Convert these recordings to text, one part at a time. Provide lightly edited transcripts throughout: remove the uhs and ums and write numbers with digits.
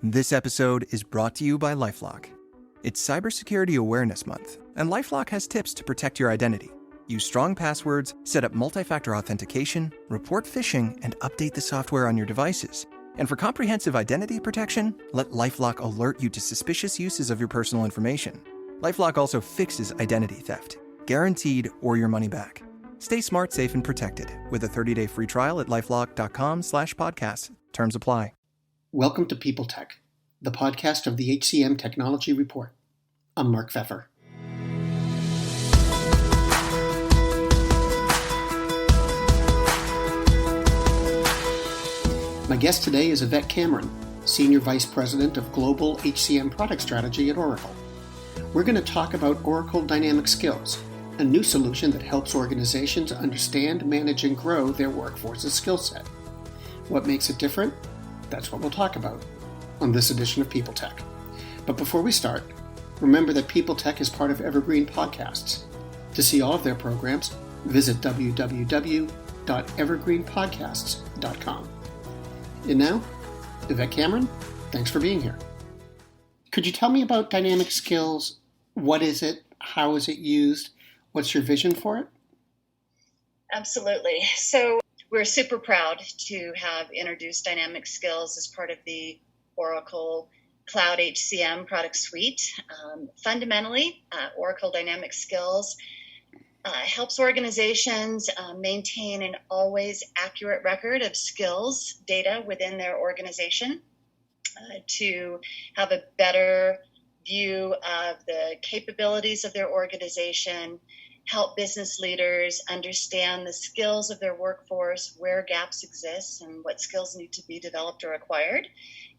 This episode is brought to you by LifeLock. It's Cybersecurity Awareness Month, and LifeLock has tips to protect your identity. Use strong passwords, set up multi-factor authentication, report phishing, and update the software on your devices. And for comprehensive identity protection, let LifeLock alert you to suspicious uses of your personal information. LifeLock also fixes identity theft, guaranteed or your money back. Stay smart, safe, and protected with a 30-day free trial at lifelock.com/podcast. Terms apply. Welcome to People Tech, the podcast of the HCM Technology Report. I'm Mark Pfeffer. My guest today is Yvette Cameron, Senior Vice President of Global HCM Product Strategy at Oracle. We're going to talk about Oracle Dynamic Skills, a new solution that helps organizations understand, manage, and grow their workforce's skill set. What makes it different? That's what we'll talk about on this edition of People Tech. But before we start, remember that People Tech is part of Evergreen Podcasts. To see all of their programs, visit www.evergreenpodcasts.com. And now, Yvette Cameron, thanks for being here. Could you tell me about Dynamic Skills? What is it? How is it used? What's your vision for it? Absolutely. So we're super proud to have introduced Dynamic Skills as part of the Oracle Cloud HCM product suite. Fundamentally, Oracle Dynamic Skills helps organizations maintain an always accurate record of skills data within their organization to have a better view of the capabilities of their organization, help business leaders understand the skills of their workforce, where gaps exist, and what skills need to be developed or acquired,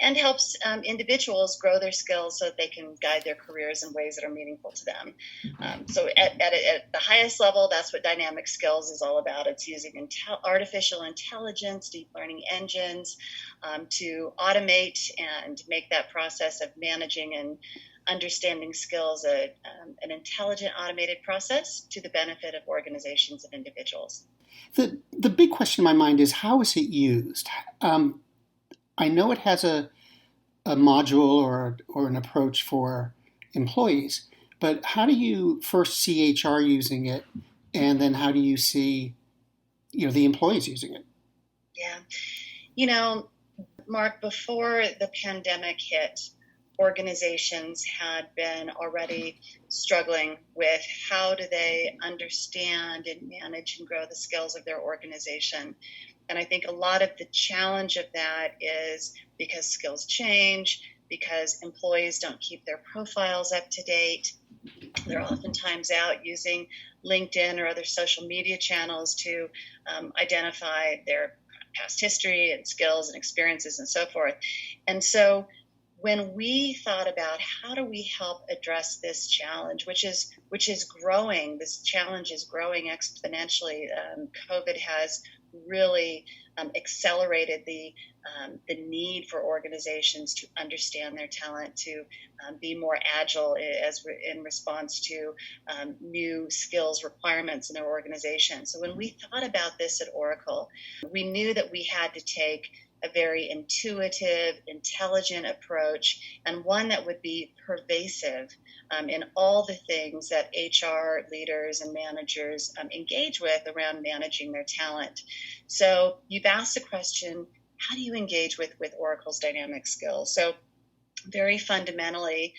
and helps individuals grow their skills so that they can guide their careers in ways that are meaningful to them. So at the highest level, that's what Dynamic Skills is all about. It's using artificial intelligence, deep learning engines to automate and make that process of managing and understanding skills an intelligent, automated process to the benefit of organizations and individuals. The big question in my mind is, how is it used? I know it has a module or an approach for employees, but how do you first see HR using it, and then how do you see the employees using it? Yeah. Mark, before the pandemic hit, organizations had been already struggling with how do they understand and manage and grow the skills of their organization. And I think a lot of the challenge of that is because skills change, because employees don't keep their profiles up to date. They're oftentimes out using LinkedIn or other social media channels to identify their past history and skills and experiences and so forth. And so when we thought about how do we help address this challenge, which is growing, this challenge is growing exponentially. COVID has really accelerated the need for organizations to understand their talent, to be more agile in response to new skills requirements in their organization. So when we thought about this at Oracle, we knew that we had to take a very intuitive, intelligent approach, and one that would be pervasive in all the things that HR leaders and managers engage with around managing their talent. So you've asked the question, how do you engage with Oracle's Dynamic Skills? So very fundamentally,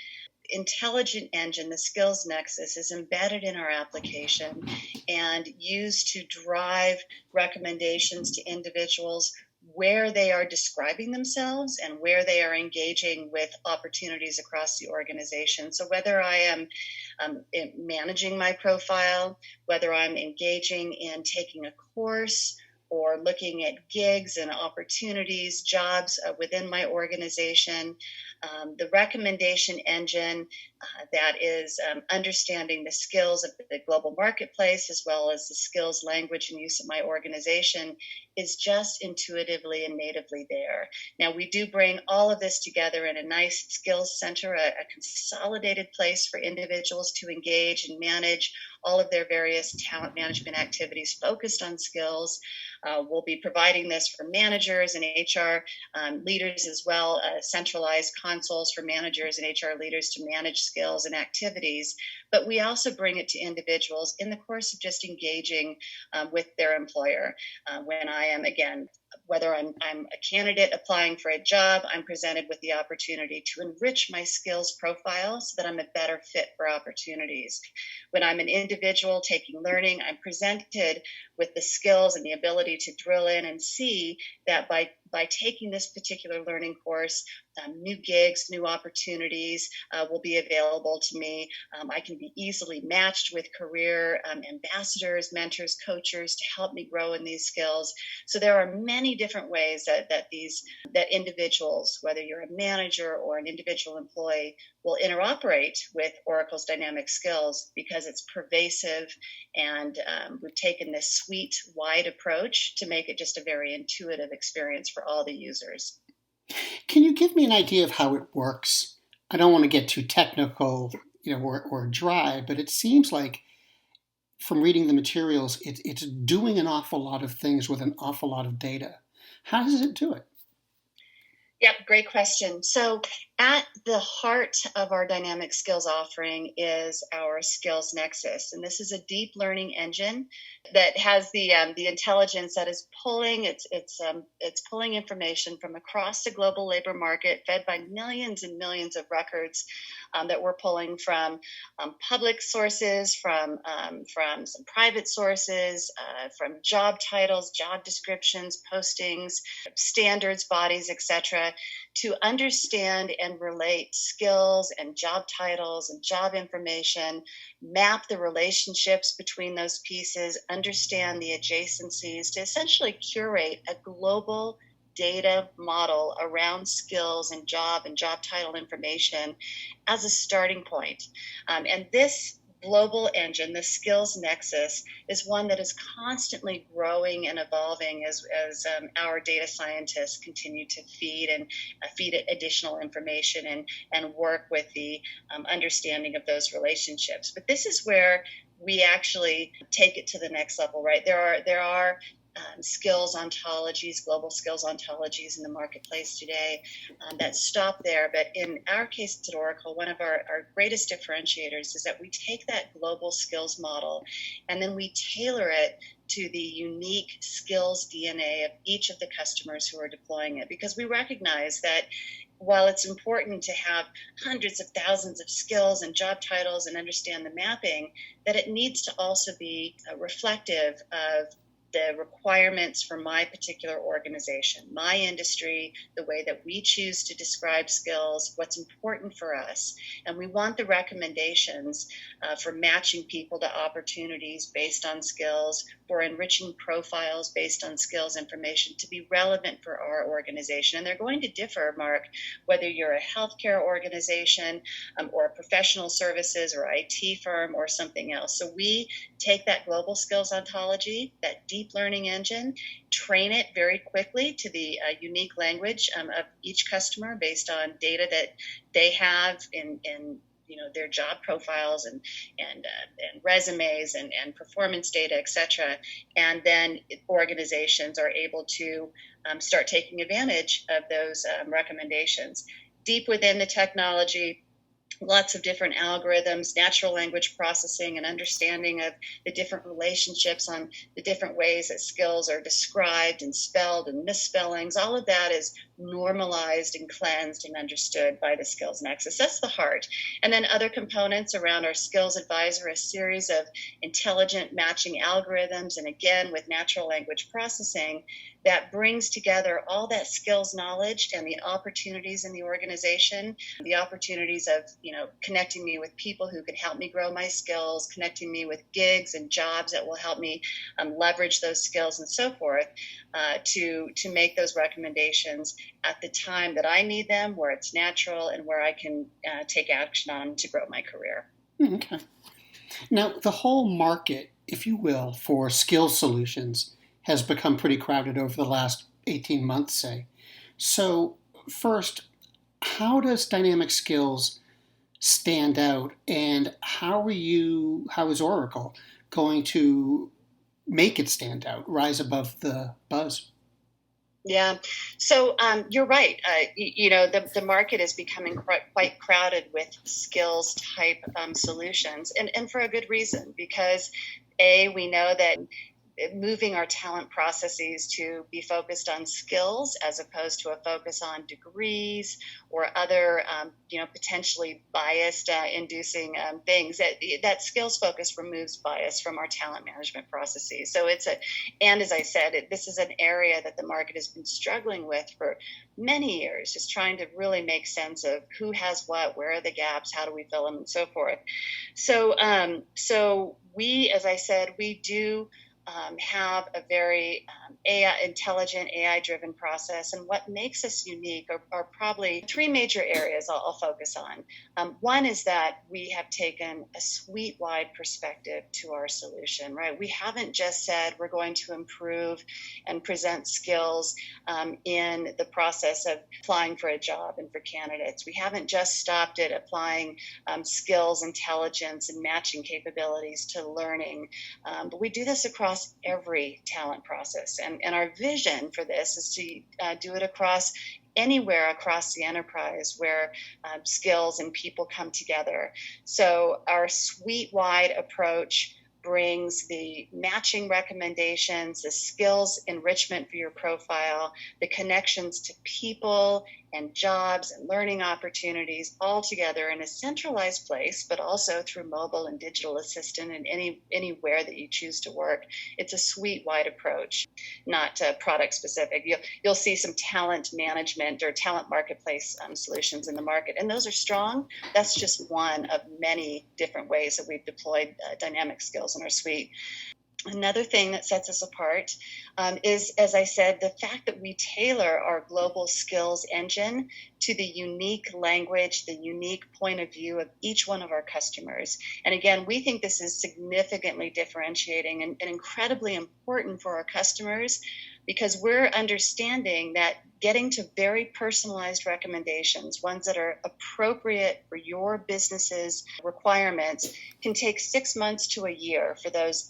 intelligent engine, the skills nexus, is embedded in our application and used to drive recommendations to individuals where they are describing themselves and where they are engaging with opportunities across the organization. So whether I am managing my profile, whether I'm engaging in taking a course or looking at gigs and opportunities, jobs within my organization, the recommendation engine that is understanding the skills of the global marketplace as well as the skills, language, and use of my organization is just intuitively and natively there. Now, we do bring all of this together in a nice skills center, a consolidated place for individuals to engage and manage all of their various talent management activities focused on skills. We'll be providing this for managers and HR leaders as well, centralized consoles for managers and HR leaders to manage skills and activities. But we also bring it to individuals in the course of just engaging with their employer. When I am, again, whether I'm a candidate applying for a job, I'm presented with the opportunity to enrich my skills profile so that I'm a better fit for opportunities. When I'm an individual taking learning, I'm presented with the skills and the ability to drill in and see that by taking this particular learning course, new gigs, new opportunities will be available to me. I can be easily matched with career ambassadors, mentors, coaches to help me grow in these skills. So there are many different ways that individuals, whether you're a manager or an individual employee, will interoperate with Oracle's dynamic skills because it's pervasive, and we've taken this suite wide approach to make it just a very intuitive experience for all the users. Can you give me an idea of how it works? I don't want to get too technical, or dry, but it seems like from reading the materials, it's doing an awful lot of things with an awful lot of data. How does it do it? Yep, great question. So at the heart of our dynamic skills offering is our skills nexus. And this is a deep learning engine that has the intelligence that is pulling it's pulling information from across the global labor market, fed by millions and millions of records that we're pulling from public sources, from some private sources, from job titles, job descriptions, postings, standards, bodies, etc., to understand and relate skills and job titles and job information, map the relationships between those pieces, understand the adjacencies, to essentially curate a global data model around skills and job title information as a starting point. And this global engine, the skills nexus, is one that is constantly growing and evolving as our data scientists continue to feed it additional information and work with the understanding of those relationships. But this is where we actually take it to the next level, right? There are skills ontologies, global skills ontologies in the marketplace today that stop there. But in our case at Oracle, one of our greatest differentiators is that we take that global skills model and then we tailor it to the unique skills DNA of each of the customers who are deploying it, because we recognize that while it's important to have hundreds of thousands of skills and job titles and understand the mapping, that it needs to also be reflective of the requirements for my particular organization, my industry, the way that we choose to describe skills, what's important for us. And we want the recommendations for matching people to opportunities based on skills, for enriching profiles based on skills information to be relevant for our organization. And they're going to differ, Mark, whether you're a healthcare organization or a professional services or IT firm or something else. So we take that global skills ontology, that deep learning engine, train it very quickly to the unique language of each customer based on data that they have in their job profiles and resumes and performance data, et cetera. And then organizations are able to start taking advantage of those recommendations. Deep within the technology, lots of different algorithms, natural language processing, and understanding of the different relationships on the different ways that skills are described and spelled and misspellings. All of that is normalized and cleansed and understood by the skills nexus. That's the heart. And then other components around our skills advisor, a series of intelligent matching algorithms, and again with natural language processing that brings together all that skills knowledge and the opportunities in the organization, the opportunities of connecting me with people who can help me grow my skills, connecting me with gigs and jobs that will help me leverage those skills and so forth, to make those recommendations at the time that I need them, where it's natural and where I can take action on to grow my career. Okay. Now, the whole market, if you will, for skills solutions has become pretty crowded over the last 18 months, say. So first, how does Dynamic Skills stand out, and how is Oracle going to make it stand out, rise above the buzz? Yeah, so you're right. The market is becoming quite crowded with skills type solutions, and for a good reason, because we know that moving our talent processes to be focused on skills as opposed to a focus on degrees or other, potentially biased inducing things. That skills focus removes bias from our talent management processes. So and as I said, this is an area that the market has been struggling with for many years, just trying to really make sense of who has what, where are the gaps, how do we fill them, and so forth. So we, as I said, we do have a very intelligent, AI-driven process. And what makes us unique are probably three major areas I'll focus on. One is that we have taken a suite-wide perspective to our solution, right? We haven't just said we're going to improve and present skills in the process of applying for a job and for candidates. We haven't just stopped at applying skills, intelligence, and matching capabilities to learning, but we do this across every talent process. And our vision for this is to do it anywhere across the enterprise where skills and people come together. So our suite-wide approach brings the matching recommendations, the skills enrichment for your profile, the connections to people and jobs and learning opportunities all together in a centralized place, but also through mobile and digital assistant and anywhere that you choose to work. It's a suite-wide approach, not product specific. You'll see some talent management or talent marketplace solutions in the market, and those are strong. That's just one of many different ways that we've deployed dynamic skills in our suite. Another thing that sets us apart is, as I said, the fact that we tailor our global skills engine to the unique language, the unique point of view of each one of our customers. And again, we think this is significantly differentiating and incredibly important for our customers, because we're understanding that getting to very personalized recommendations, ones that are appropriate for your business's requirements, can take 6 months to a year for those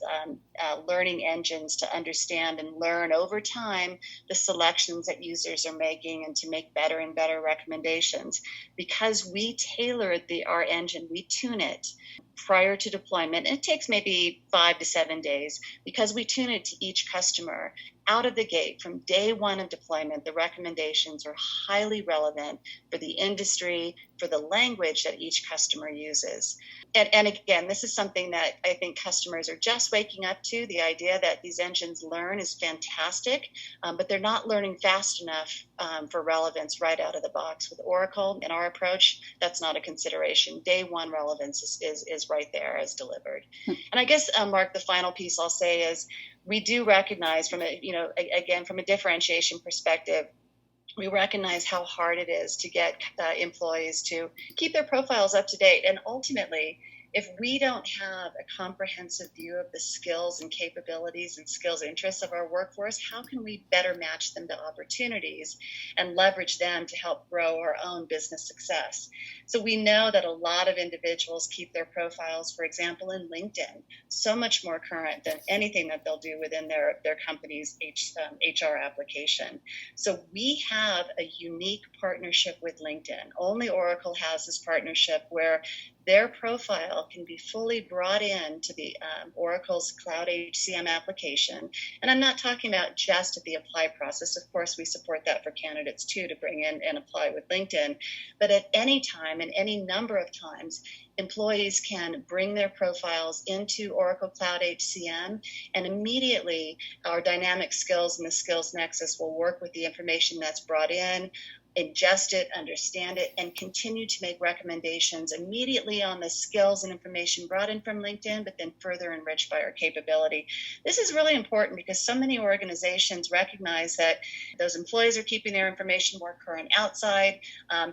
learning engines to understand and learn over time the selections that users are making and to make better and better recommendations. Because we tailored our engine, we tune it prior to deployment. And it takes maybe 5 to 7 days, because we tune it to each customer. Out of the gate, from day one of deployment, the recommendations are highly relevant for the industry, for the language that each customer uses. And again, this is something that I think customers are just waking up to. The idea that these engines learn is fantastic, but they're not learning fast enough for relevance right out of the box. With Oracle and our approach, that's not a consideration. Day one relevance is right there as delivered. And I guess, Mark, the final piece I'll say is we do recognize from a differentiation perspective, we recognize how hard it is to get employees to keep their profiles up to date. And ultimately, if we don't have a comprehensive view of the skills and capabilities and skills interests of our workforce, how can we better match them to opportunities and leverage them to help grow our own business success? So we know that a lot of individuals keep their profiles, for example, in LinkedIn, so much more current than anything that they'll do within their company's HR application. So we have a unique partnership with LinkedIn. Only Oracle has this partnership where their profile can be fully brought in to the Oracle's Cloud HCM application. And I'm not talking about just at the apply process. Of course, we support that for candidates too, to bring in and apply with LinkedIn. But at any time and any number of times, employees can bring their profiles into Oracle Cloud HCM, and immediately our dynamic skills and the skills nexus will work with the information that's brought in, ingest it, understand it, and continue to make recommendations immediately on the skills and information brought in from LinkedIn, but then further enriched by our capability. This is really important because so many organizations recognize that those employees are keeping their information more current outside.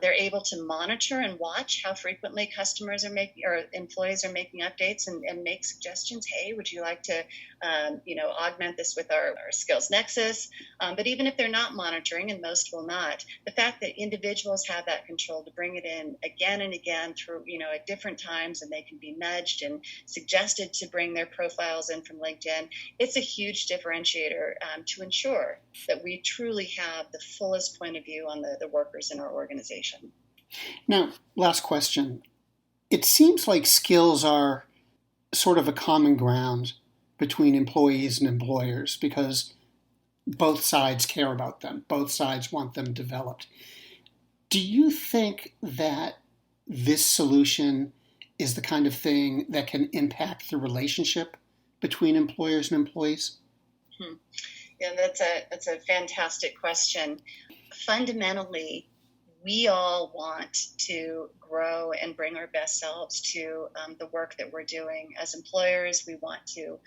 They're able to monitor and watch how frequently customers are making, or employees are making updates and make suggestions. Hey, would you like to augment this with our skills nexus? But even if they're not monitoring, and most will not, the fact fact that individuals have that control to bring it in again and again through, at different times, and they can be nudged and suggested to bring their profiles in from LinkedIn, it's a huge differentiator to ensure that we truly have the fullest point of view on the workers in our organization. Now, last question. It seems like skills are sort of a common ground between employees and employers because both sides care about them. Both sides want them developed. Do you think that this solution is the kind of thing that can impact the relationship between employers and employees? Yeah, that's a fantastic question. Fundamentally, we all want to grow and bring our best selves to the work that we're doing. As employers, we want to,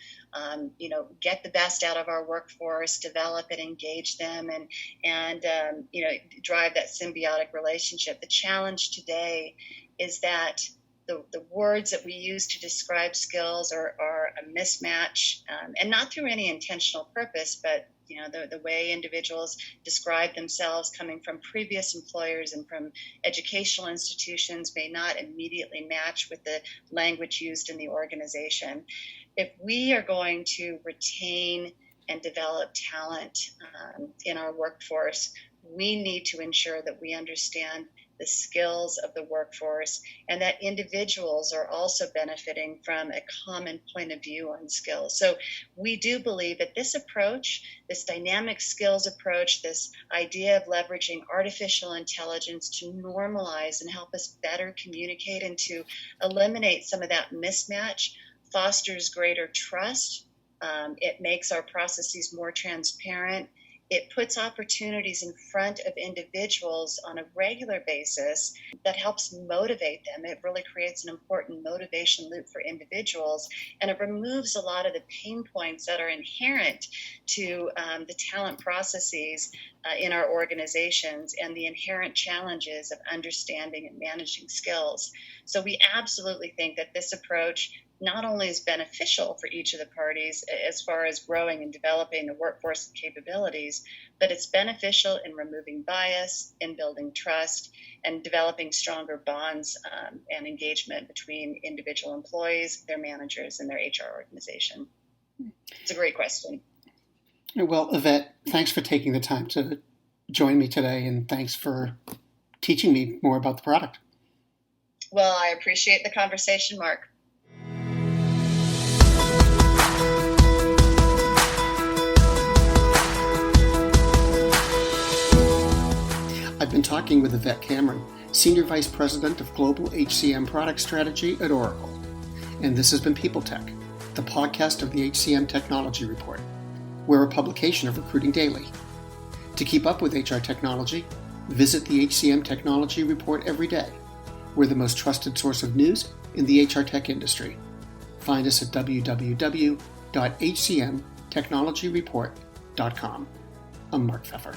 get the best out of our workforce, develop and engage them, and drive that symbiotic relationship. The challenge today is that the words that we use to describe skills are a mismatch, and not through any intentional purpose, but the way individuals describe themselves coming from previous employers and from educational institutions may not immediately match with the language used in the organization. If we are going to retain and develop talent in our workforce, we need to ensure that we understand the skills of the workforce and that individuals are also benefiting from a common point of view on skills. So we do believe that this approach, this dynamic skills approach, this idea of leveraging artificial intelligence to normalize and help us better communicate and to eliminate some of that mismatch, fosters greater trust. It makes our processes more transparent. It puts opportunities in front of individuals on a regular basis that helps motivate them. It really creates an important motivation loop for individuals, and it removes a lot of the pain points that are inherent to the talent processes in our organizations and the inherent challenges of understanding and managing skills. So we absolutely think that this approach not only is beneficial for each of the parties as far as growing and developing the workforce capabilities, but it's beneficial in removing bias, in building trust, and developing stronger bonds and engagement between individual employees, their managers, and their HR organization. It's a great question. Well, Yvette, thanks for taking the time to join me today, and thanks for teaching me more about the product. Well, I appreciate the conversation, Mark. I've been talking with Yvette Cameron, Senior Vice President of Global HCM Product Strategy at Oracle. And this has been People Tech, the podcast of the HCM Technology Report. We're a publication of Recruiting Daily. To keep up with HR technology, visit the HCM Technology Report every day. We're the most trusted source of news in the HR tech industry. Find us at www.hcmtechnologyreport.com. I'm Mark Pfeffer.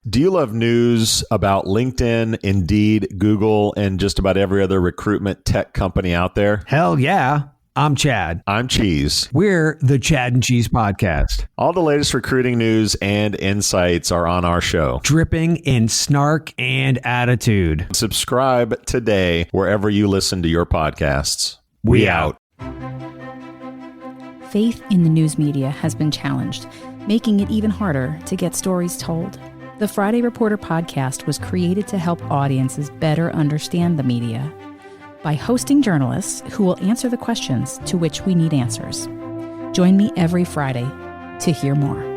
Do you love news about LinkedIn, Indeed, Google, and just about every other recruitment tech company out there? Hell yeah. I'm Chad. I'm Cheese. We're the Chad and Cheese Podcast. All the latest recruiting news and insights are on our show. Dripping in snark and attitude. Subscribe today wherever you listen to your podcasts. We out. Faith in the news media has been challenged, making it even harder to get stories told. The Friday Reporter podcast was created to help audiences better understand the media by hosting journalists who will answer the questions to which we need answers. Join me every Friday to hear more.